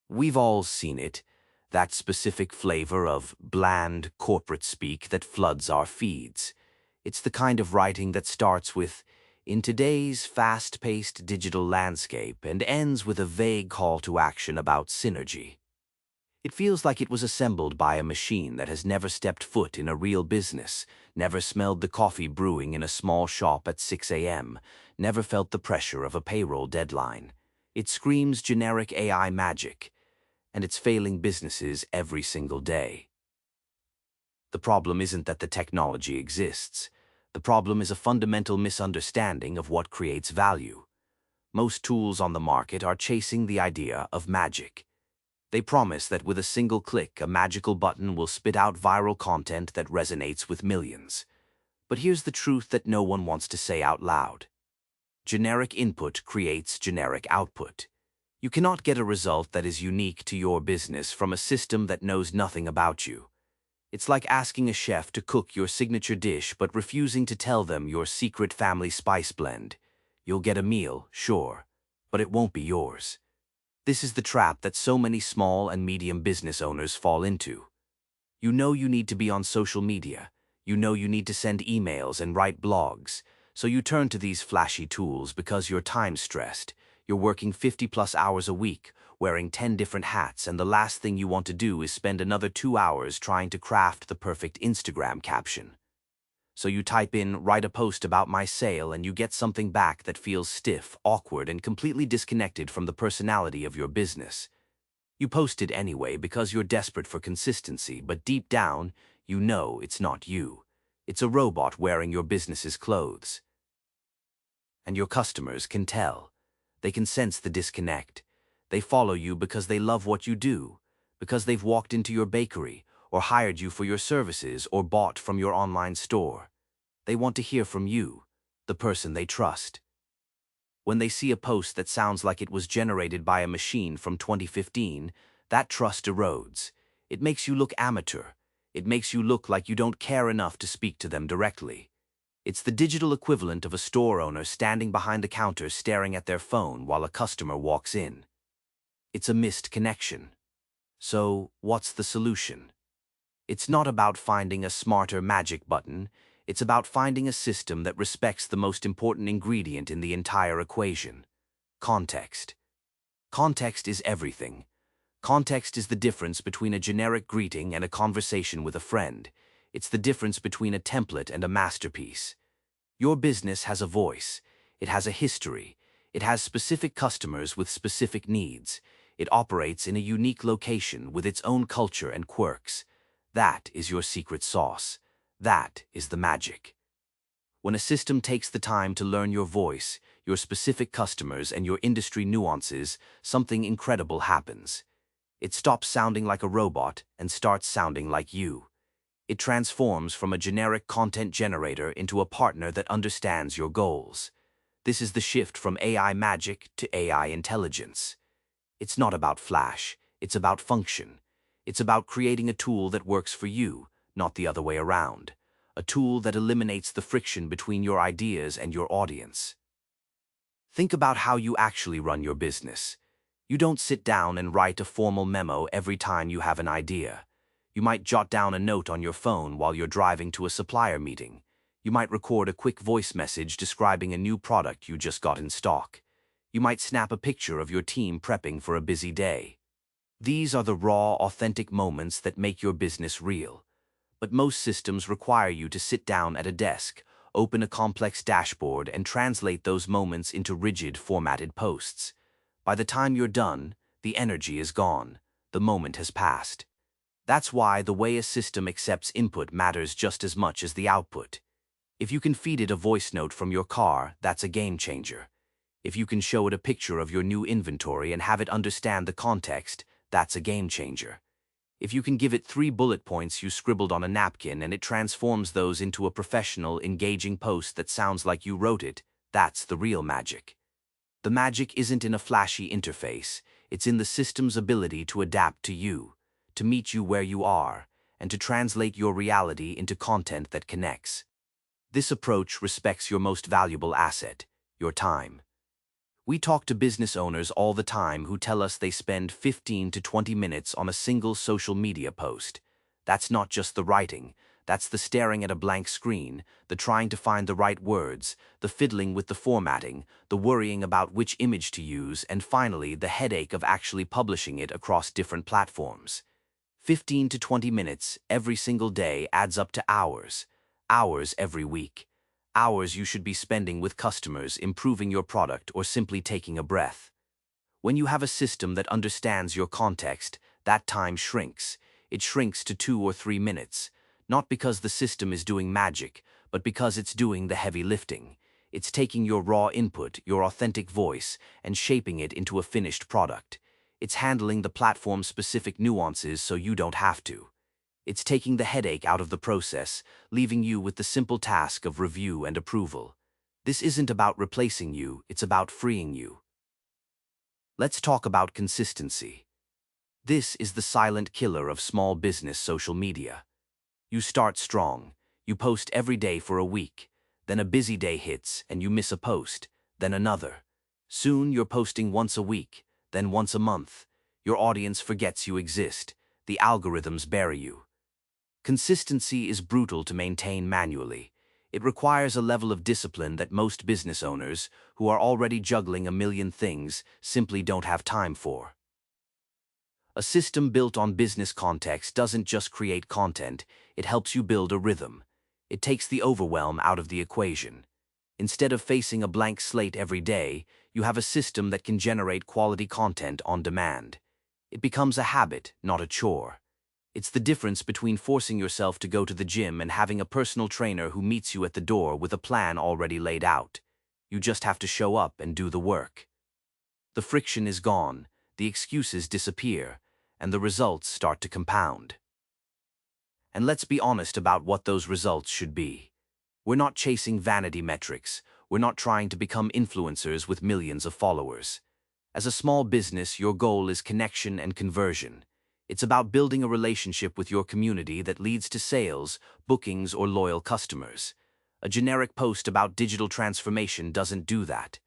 We've all seen it, that specific flavor of bland corporate speak that floods our feeds. It's the kind of writing that starts with, "In today's fast-paced digital landscape," and ends with a vague call to action about synergy. It feels like it was assembled by a machine that has never stepped foot in a real business, never smelled the coffee brewing in a small shop at 6 a.m., never felt the pressure of a payroll deadline. It screams generic AI magic, and it's failing businesses every single day. The problem isn't that the technology exists. The problem is a fundamental misunderstanding of what creates value. Most tools on the market are chasing the idea of magic. They promise that with a single click, a magical button will spit out viral content that resonates with millions. But here's the truth that no one wants to say out loud. Generic input creates generic output. You cannot get a result that is unique to your business from a system that knows nothing about you. It's like asking a chef to cook your signature dish but refusing to tell them your secret family spice blend. You'll get a meal, sure, but it won't be yours. This is the trap that so many small and medium business owners fall into. You know you need to be on social media. You know you need to send emails and write blogs. So you turn to these flashy tools because you're time-stressed. You're working 50-plus hours a week, wearing 10 different hats, and the last thing you want to do is spend another 2 hours trying to craft the perfect Instagram caption. So you type in, "Write a post about my sale," and you get something back that feels stiff, awkward, and completely disconnected from the personality of your business. You post it anyway because you're desperate for consistency, but deep down, you know it's not you. It's a robot wearing your business's clothes. And your customers can tell. They can sense the disconnect. They follow you because they love what you do, because they've walked into your bakery, or hired you for your services, or bought from your online store. They want to hear from you, the person they trust. When they see a post that sounds like it was generated by a machine from 2015, that trust erodes. It makes you look amateur. It makes you look like you don't care enough to speak to them directly. It's the digital equivalent of a store owner standing behind the counter staring at their phone while a customer walks in. It's a missed connection. So, what's the solution? It's not about finding a smarter magic button. It's about finding a system that respects the most important ingredient in the entire equation: context. Context is everything. Context is the difference between a generic greeting and a conversation with a friend. It's the difference between a template and a masterpiece. Your business has a voice. It has a history. It has specific customers with specific needs. It operates in a unique location with its own culture and quirks. That is your secret sauce. That is the magic. When a system takes the time to learn your voice, your specific customers, and your industry nuances, something incredible happens. It stops sounding like a robot and starts sounding like you. It transforms from a generic content generator into a partner that understands your goals. This is the shift from AI magic to AI intelligence. It's not about flash, it's about function. It's about creating a tool that works for you, not the other way around. A tool that eliminates the friction between your ideas and your audience. Think about how you actually run your business. You don't sit down and write a formal memo every time you have an idea. You might jot down a note on your phone while you're driving to a supplier meeting. You might record a quick voice message describing a new product you just got in stock. You might snap a picture of your team prepping for a busy day. These are the raw, authentic moments that make your business real. But most systems require you to sit down at a desk, open a complex dashboard, and translate those moments into rigid, formatted posts. By the time you're done, the energy is gone. The moment has passed. That's why the way a system accepts input matters just as much as the output. If you can feed it a voice note from your car, that's a game changer. If you can show it a picture of your new inventory and have it understand the context, that's a game changer. If you can give it 3 bullet points you scribbled on a napkin and it transforms those into a professional, engaging post that sounds like you wrote it, that's the real magic. The magic isn't in a flashy interface. It's in the system's ability to adapt to you, to meet you where you are, and to translate your reality into content that connects. This approach respects your most valuable asset, your time. We talk to business owners all the time who tell us they spend 15 to 20 minutes on a single social media post. That's not just the writing, that's the staring at a blank screen, the trying to find the right words, the fiddling with the formatting, the worrying about which image to use, and finally the headache of actually publishing it across different platforms. 15 to 20 minutes every single day adds up to hours. Hours every week. Hours you should be spending with customers, improving your product, or simply taking a breath. When you have a system that understands your context, that time shrinks. It shrinks to 2 or 3 minutes, not because the system is doing magic, but because it's doing the heavy lifting. It's taking your raw input, your authentic voice, and shaping it into a finished product. It's handling the platform-specific nuances so you don't have to. It's taking the headache out of the process, leaving you with the simple task of review and approval. This isn't about replacing you, it's about freeing you. Let's talk about consistency. This is the silent killer of small business social media. You start strong. You post every day for a week. Then a busy day hits and you miss a post, then another. Soon you're posting once a week, then once a month. Your audience forgets you exist. The algorithms bury you. Consistency is brutal to maintain manually. It requires a level of discipline that most business owners, who are already juggling a million things, simply don't have time for. A system built on business context doesn't just create content, it helps you build a rhythm. It takes the overwhelm out of the equation. Instead of facing a blank slate every day, you have a system that can generate quality content on demand. It becomes a habit, not a chore. It's the difference between forcing yourself to go to the gym and having a personal trainer who meets you at the door with a plan already laid out. You just have to show up and do the work. The friction is gone, the excuses disappear, and the results start to compound. And let's be honest about what those results should be. We're not chasing vanity metrics. We're not trying to become influencers with millions of followers. As a small business, your goal is connection and conversion. It's about building a relationship with your community that leads to sales, bookings, or loyal customers. A generic post about digital transformation doesn't do that.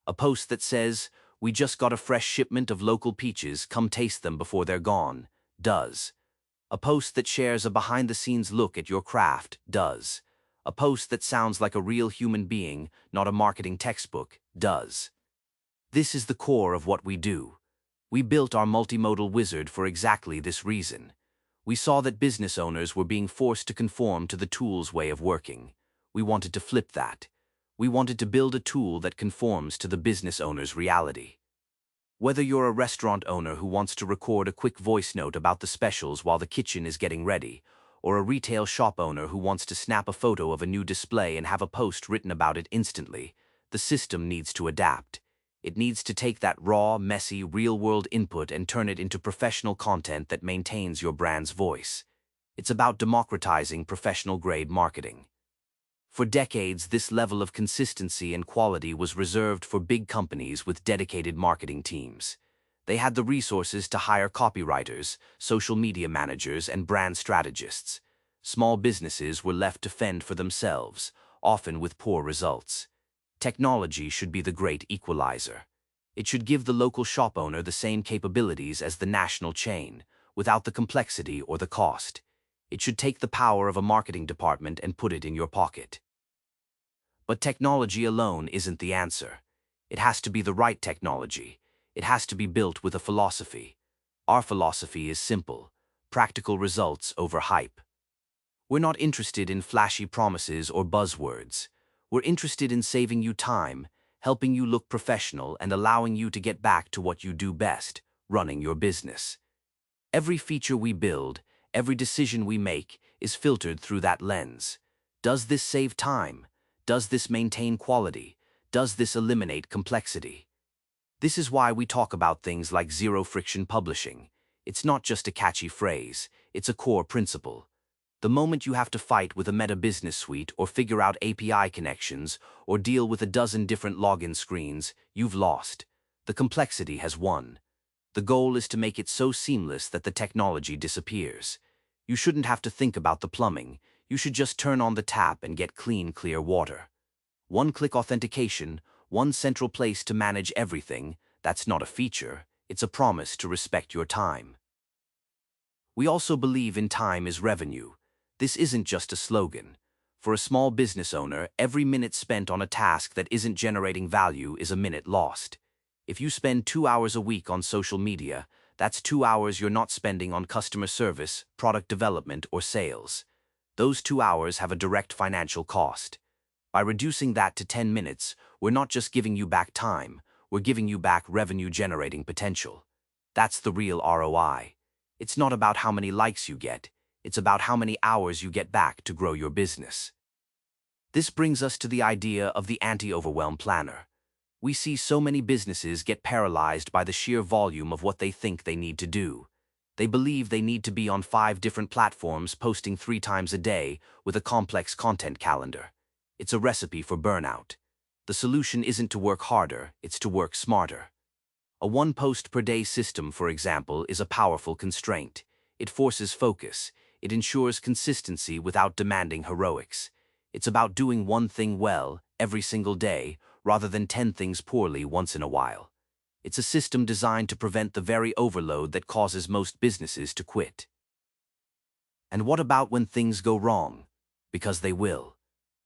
A post that says, "We just got a fresh shipment of local peaches, come taste them before they're gone," does. A post that shares a behind-the-scenes look at your craft does. A post that sounds like a real human being, not a marketing textbook, does. This is the core of what we do. We built our multimodal wizard for exactly this reason. We saw that business owners were being forced to conform to the tool's way of working. We wanted to flip that. We wanted to build a tool that conforms to the business owner's reality. Whether you're a restaurant owner who wants to record a quick voice note about the specials while the kitchen is getting ready, or a retail shop owner who wants to snap a photo of a new display and have a post written about it instantly, the system needs to adapt. It needs to take that raw, messy, real-world input and turn it into professional content that maintains your brand's voice. It's about democratizing professional-grade marketing. For decades, this level of consistency and quality was reserved for big companies with dedicated marketing teams. They had the resources to hire copywriters, social media managers, and brand strategists. Small businesses were left to fend for themselves, often with poor results. Technology should be the great equalizer. It should give the local shop owner the same capabilities as the national chain, without the complexity or the cost. It should take the power of a marketing department and put it in your pocket. But technology alone isn't the answer. It has to be the right technology. It has to be built with a philosophy. Our philosophy is simple: practical results over hype. We're not interested in flashy promises or buzzwords. We're interested in saving you time, helping you look professional, and allowing you to get back to what you do best: running your business. Every feature we build, every decision we make, is filtered through that lens. Does this save time? Does this maintain quality? Does this eliminate complexity? This is why we talk about things like zero-friction publishing. It's not just a catchy phrase, it's a core principle. The moment you have to fight with a Meta Business Suite or figure out API connections or deal with a dozen different login screens, you've lost. The complexity has won. The goal is to make it so seamless that the technology disappears. You shouldn't have to think about the plumbing. You should just turn on the tap and get clean, clear water. One-click authentication, one central place to manage everything, that's not a feature, it's a promise to respect your time. We also believe in time is revenue. This isn't just a slogan. For a small business owner, every minute spent on a task that isn't generating value is a minute lost. If you spend 2 hours a week on social media, that's 2 hours you're not spending on customer service, product development, or sales. Those 2 hours have a direct financial cost. By reducing that to 10 minutes, we're not just giving you back time, we're giving you back revenue-generating potential. That's the real ROI. It's not about how many likes you get, it's about how many hours you get back to grow your business. This brings us to the idea of the anti-overwhelm planner. We see so many businesses get paralyzed by the sheer volume of what they think they need to do. They believe they need to be on 5 different platforms posting 3 times a day with a complex content calendar. It's a recipe for burnout. The solution isn't to work harder, it's to work smarter. A 1 post per day system, for example, is a powerful constraint. It forces focus. It ensures consistency without demanding heroics. It's about doing one thing well every single day rather than 10 things poorly once in a while. It's a system designed to prevent the very overload that causes most businesses to quit. And what about when things go wrong? Because they will.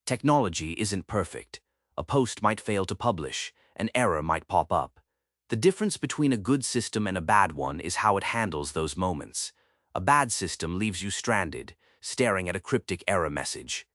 Technology isn't perfect. A post might fail to publish, an error might pop up. The difference between a good system and a bad one is how it handles those moments. A bad system leaves you stranded, staring at a cryptic error message.